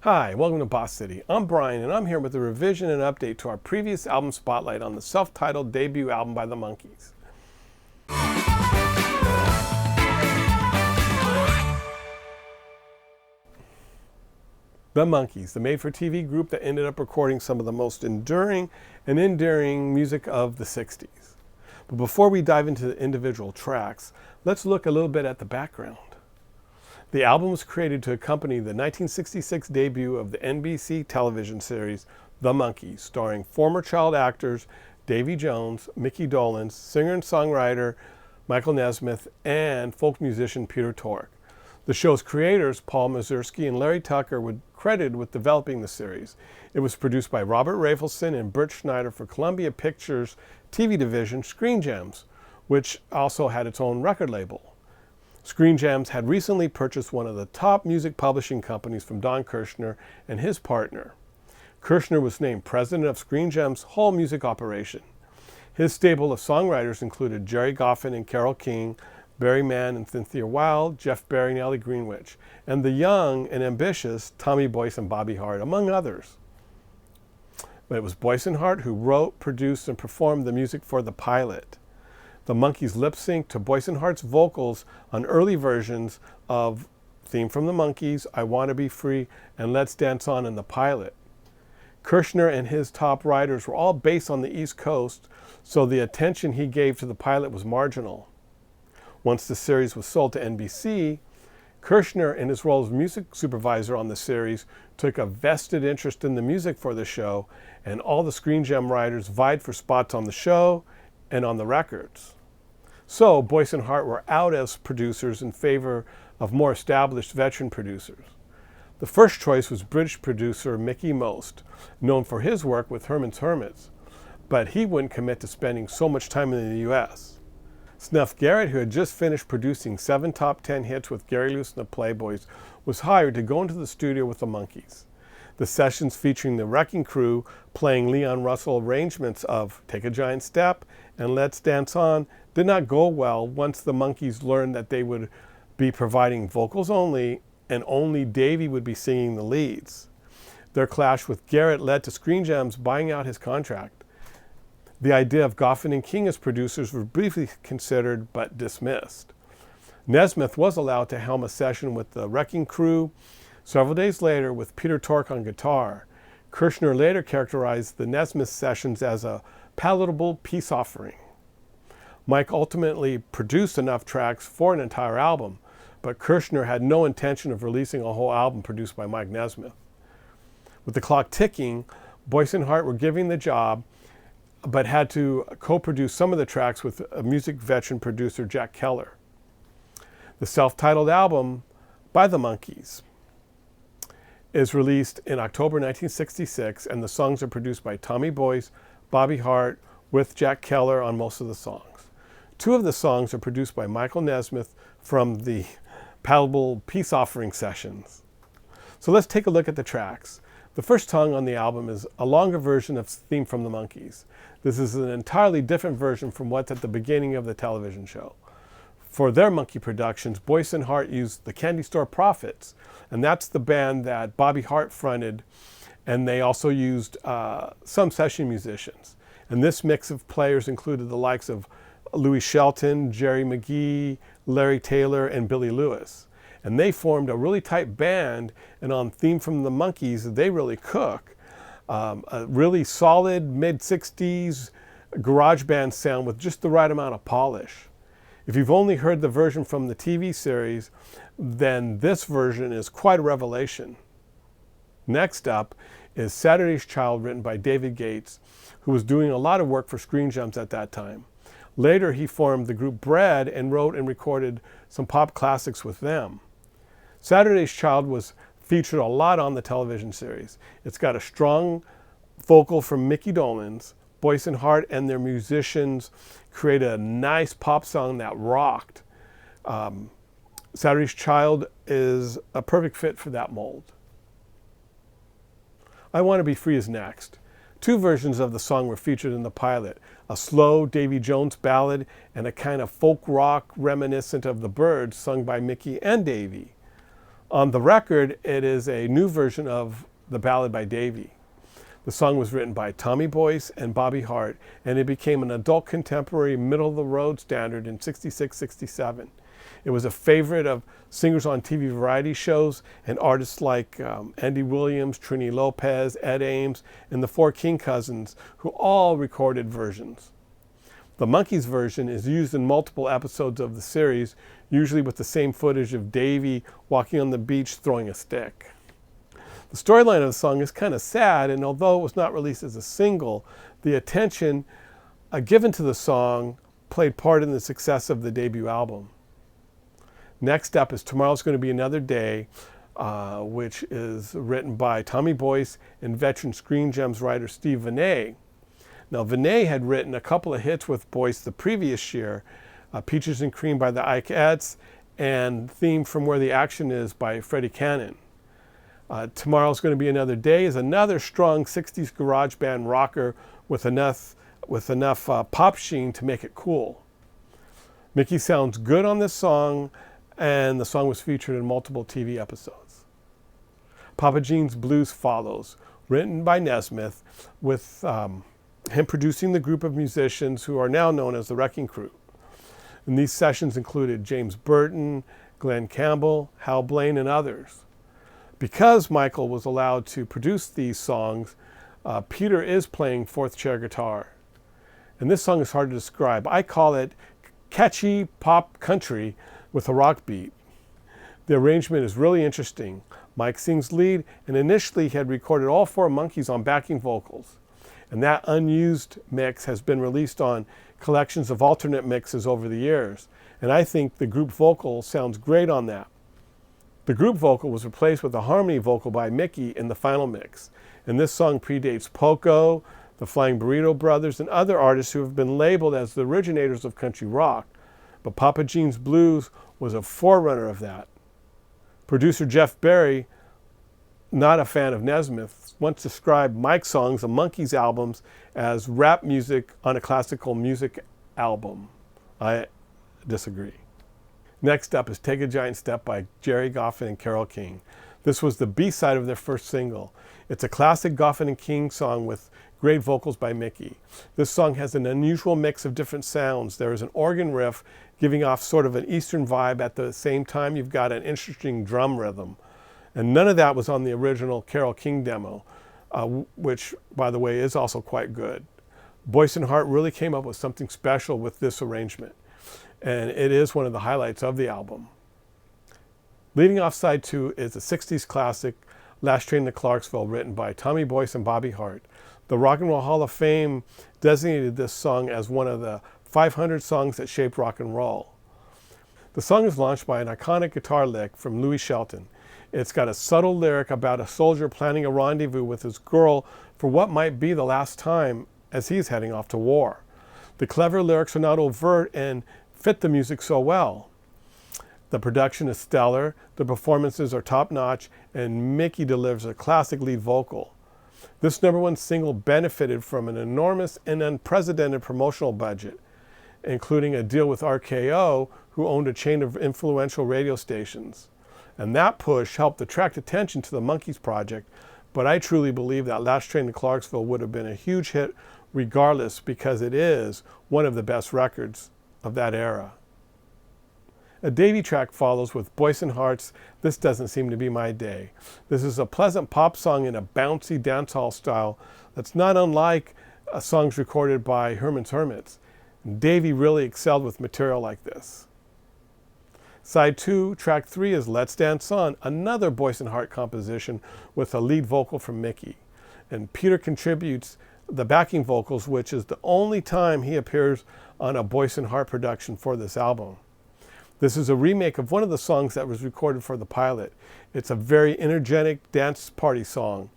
Hi, welcome to Boss City. I'm Brian, and I'm here with a revision and update to our previous album spotlight on the self-titled debut album by the Monkees. The Monkees, the made-for-TV group that ended up recording some of the most enduring and endearing music of the 60s. But before we dive into the individual tracks, let's look a little bit at the background. The album was created to accompany the 1966 debut of the NBC television series The Monkees, starring former child actors Davy Jones, Micky Dolenz, singer and songwriter Michael Nesmith, and folk musician Peter Tork. The show's creators, Paul Mazursky and Larry Tucker, were credited with developing the series. It was produced by Robert Rafelson and Bert Schneider for Columbia Pictures' TV division Screen Gems, which also had its own record label. Screen Gems had recently purchased one of the top music publishing companies from Don Kirshner and his partner. Kirshner was named president of Screen Gems' whole music operation. His stable of songwriters included Gerry Goffin and Carole King, Barry Mann and Cynthia Weil, Jeff Barry and Ellie Greenwich, and the young and ambitious Tommy Boyce and Bobby Hart, among others. But it was Boyce and Hart who wrote, produced, and performed the music for the pilot. The Monkees lip-synced to Boyce and Hart's vocals on early versions of Theme from the Monkees, I Want to Be Free, and Let's Dance On in the pilot. Kirshner and his top writers were all based on the East Coast, so the attention he gave to the pilot was marginal. Once the series was sold to NBC, Kirshner, in his role as music supervisor on the series, took a vested interest in the music for the show, and all the Screen Gem writers vied for spots on the show and on the records. So Boyce and Hart were out as producers in favor of more established veteran producers. The first choice was British producer Micky Most, known for his work with Herman's Hermits, but he wouldn't commit to spending so much time in the US. Snuff Garrett, who had just finished producing 7 top 10 hits with Gary Lewis and the Playboys, was hired to go into the studio with the Monkees. The sessions featuring the Wrecking Crew playing Leon Russell arrangements of Take a Giant Step and Let's Dance On did not go well once the Monkees learned that they would be providing vocals only and only Davy would be singing the leads. Their clash with Garrett led to Screen Gems buying out his contract. The idea of Goffin and King as producers was briefly considered but dismissed. Nesmith was allowed to helm a session with the Wrecking Crew several days later with Peter Tork on guitar. Kirshner later characterized the Nesmith sessions as a palatable peace offering. Mike ultimately produced enough tracks for an entire album, but Kirshner had no intention of releasing a whole album produced by Mike Nesmith. With the clock ticking, Boyce and Hart were giving the job, but had to co-produce some of the tracks with a music veteran producer, Jack Keller. The self-titled album by the Monkees is released in October 1966, and the songs are produced by Tommy Boyce, Bobby Hart, with Jack Keller on most of the songs. 2 of the songs are produced by Michael Nesmith from the Palatable Peace Offering sessions. So let's take a look at the tracks. The first song on the album is a longer version of Theme from the Monkees. This is an entirely different version from what's at the beginning of the television show. For their Monkee productions, Boyce and Hart used the Candy Store Prophets, and that's the band that Bobby Hart fronted, and they also used some session musicians. And this mix of players included the likes of Louis Shelton, Jerry McGee, Larry Taylor, and Billy Lewis. And they formed a really tight band, and on Theme from the Monkees, they really cook. A really solid mid-60s garage band sound with just the right amount of polish. If you've only heard the version from the TV series, then this version is quite a revelation. Next up is Saturday's Child, written by David Gates, who was doing a lot of work for Screen Gems at that time. Later, he formed the group Bread and wrote and recorded some pop classics with them. Saturday's Child was featured a lot on the television series. It's got a strong vocal from Micky Dolenz. Boyce and Hart and their musicians created a nice pop song that rocked. Saturday's Child is a perfect fit for that mold. I Want to Be Free is next. 2 versions of the song were featured in the pilot, a slow Davy Jones ballad and a kind of folk rock reminiscent of the Byrds sung by Micky and Davy. On the record, it is a new version of the ballad by Davy. The song was written by Tommy Boyce and Bobby Hart, and it became an adult contemporary middle-of-the-road standard in '66-67. It was a favorite of singers on TV variety shows and artists like Andy Williams, Trini Lopez, Ed Ames, and the four King cousins, who all recorded versions. The Monkees version is used in multiple episodes of the series, usually with the same footage of Davy walking on the beach throwing a stick. The storyline of the song is kind of sad, and although it was not released as a single, the attention given to the song played part in the success of the debut album. Next up is Tomorrow's Going to Be Another Day, which is written by Tommy Boyce and veteran Screen Gems writer Steve Vinay. Now, Vinay had written a couple of hits with Boyce the previous year, Peaches and Cream by the Ikeettes and Theme from Where the Action Is by Freddie Cannon. Tomorrow's Going to Be Another Day is another strong 60s garage band rocker with enough pop sheen to make it cool. Micky sounds good on this song, and the song was featured in multiple TV episodes. Papa Gene's Blues follows, written by Nesmith, with him producing the group of musicians who are now known as the Wrecking Crew. And these sessions included James Burton, Glenn Campbell, Hal Blaine, and others. Because Michael was allowed to produce these songs, Peter is playing fourth chair guitar. And this song is hard to describe. I call it catchy pop country with a rock beat. The arrangement is really interesting. Mike sings lead, and initially he had recorded all four Monkees on backing vocals. And that unused mix has been released on collections of alternate mixes over the years. And I think the group vocal sounds great on that. The group vocal was replaced with a harmony vocal by Micky in the final mix. And this song predates Poco, the Flying Burrito Brothers, and other artists who have been labeled as the originators of country rock. But Papa Gene's Blues was a forerunner of that. Producer Jeff Berry, not a fan of Nesmith, once described Mike's songs, the Monkees albums, as rap music on a classical music album. I disagree. Next up is Take a Giant Step by Gerry Goffin and Carole King. This was the B-side of their first single. It's a classic Goffin and King song with great vocals by Micky. This song has an unusual mix of different sounds. There is an organ riff giving off sort of an Eastern vibe. At the same time, you've got an interesting drum rhythm. And none of that was on the original Carole King demo, which, by the way, is also quite good. Boyce and Hart really came up with something special with this arrangement, and it is one of the highlights of the album. Leading off side 2 is a 60s classic, Last Train to Clarksville, written by Tommy Boyce and Bobby Hart. The Rock and Roll Hall of Fame designated this song as one of the 500 songs that shaped rock and roll. The song is launched by an iconic guitar lick from Louis Shelton. It's got a subtle lyric about a soldier planning a rendezvous with his girl for what might be the last time as he's heading off to war. The clever lyrics are not overt and fit the music so well. The production is stellar, the performances are top-notch, and Micky delivers a classic lead vocal. This #1 single benefited from an enormous and unprecedented promotional budget, including a deal with RKO, who owned a chain of influential radio stations. And that push helped attract attention to the Monkees project, but I truly believe that Last Train to Clarksville would have been a huge hit regardless, because it is one of the best records of that era. A Davy track follows with Boyce and Hart's This Doesn't Seem to Be My Day. This is a pleasant pop song in a bouncy dancehall style that's not unlike songs recorded by Herman's Hermits. Davy really excelled with material like this. Side 2, track 3 is Let's Dance On, another Boyce and Hart composition with a lead vocal from Micky. And Peter contributes the backing vocals, which is the only time he appears on a Boyce and Hart production for this album. This is a remake of one of the songs that was recorded for the pilot. It's a very energetic dance party song.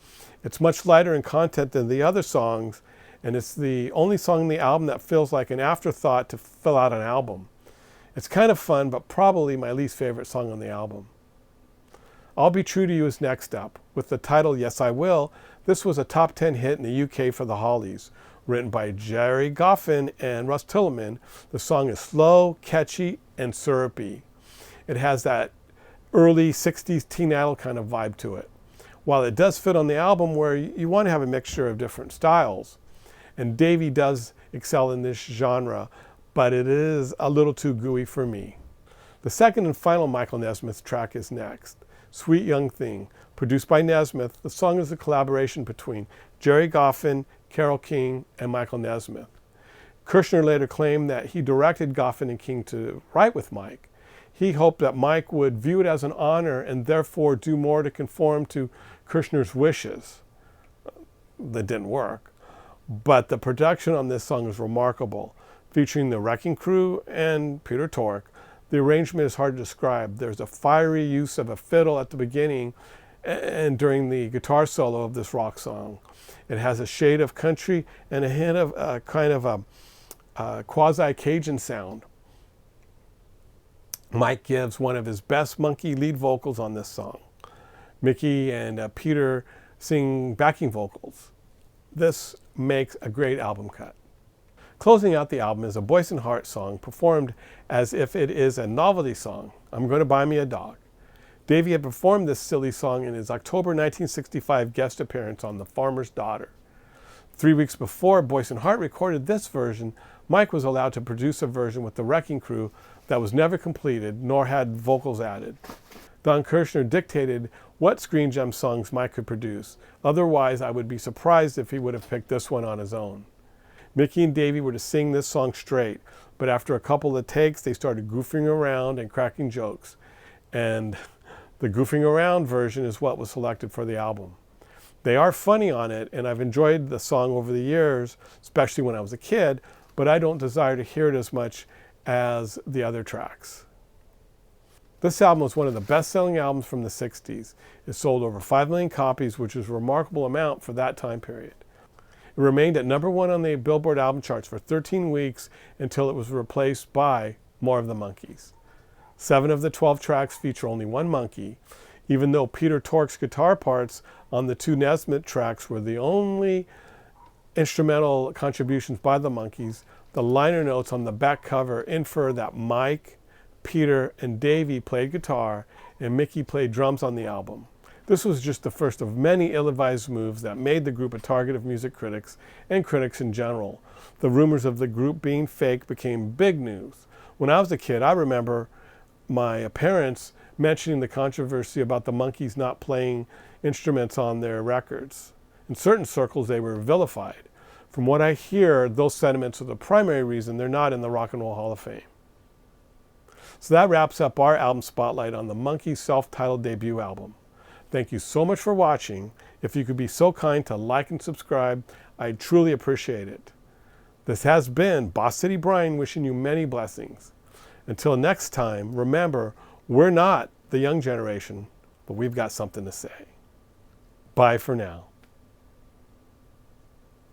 It's much lighter in content than the other songs, and it's the only song in the album that feels like an afterthought to fill out an album. It's kind of fun, but probably my least favorite song on the album. I'll Be True to You is next up. With the title Yes I Will, this was a top 10 hit in the UK for the Hollies. Written by Gerry Goffin and Russ Tillman, the song is slow, catchy, and syrupy. It has that early 60s teen idol kind of vibe to it. While it does fit on the album where you want to have a mixture of different styles. And Davy does excel in this genre, but it is a little too gooey for me. The second and final Michael Nesmith track is next, Sweet Young Thing. Produced by Nesmith, the song is a collaboration between Gerry Goffin, Carole King, and Michael Nesmith. Kirshner later claimed that he directed Goffin and King to write with Mike. He hoped that Mike would view it as an honor and therefore do more to conform to Kirshner's wishes. That didn't work. But the production on this song is remarkable, featuring the Wrecking Crew and Peter Tork. The arrangement is hard to describe. There's a fiery use of a fiddle at the beginning and during the guitar solo of this rock song. It has a shade of country and a hint of kind of a quasi-Cajun sound. Mike gives one of his best Monkee lead vocals on this song. Micky and Peter sing backing vocals. This makes a great album cut. Closing out the album is a Boyce and Hart song performed as if it is a novelty song, I'm Gonna Buy Me a Dog. Davy had performed this silly song in his October 1965 guest appearance on The Farmer's Daughter. 3 weeks before Boyce and Hart recorded this version, Mike was allowed to produce a version with the Wrecking Crew that was never completed, nor had vocals added. Don Kirshner dictated what Screen Gem songs Mike could produce. Otherwise, I would be surprised if he would have picked this one on his own. Micky and Davy were to sing this song straight, but after a couple of takes, they started goofing around and cracking jokes. And the goofing around version is what was selected for the album. They are funny on it, and I've enjoyed the song over the years, especially when I was a kid, but I don't desire to hear it as much as the other tracks. This album was one of the best-selling albums from the 60s. It sold over 5 million copies, which is a remarkable amount for that time period. It remained at #1 on the Billboard album charts for 13 weeks until it was replaced by More of the Monkees. 7 of the 12 tracks feature only one Monkee, even though Peter Tork's guitar parts on the 2 Nesmith tracks were the only instrumental contributions by the Monkees. The liner notes on the back cover infer that Mike, Peter, and Davy played guitar, and Micky played drums on the album. This was just the first of many ill-advised moves that made the group a target of music critics and critics in general. The rumors of the group being fake became big news. When I was a kid, I remember my parents mentioning the controversy about the Monkees not playing instruments on their records. In certain circles, they were vilified. From what I hear, those sentiments are the primary reason they're not in the Rock and Roll Hall of Fame. So that wraps up our album spotlight on the Monkees' self-titled debut album. Thank you so much for watching. If you could be so kind to like and subscribe, I'd truly appreciate it. This has been Boss City Brian wishing you many blessings. Until next time, remember, we're not the young generation, but we've got something to say. Bye for now.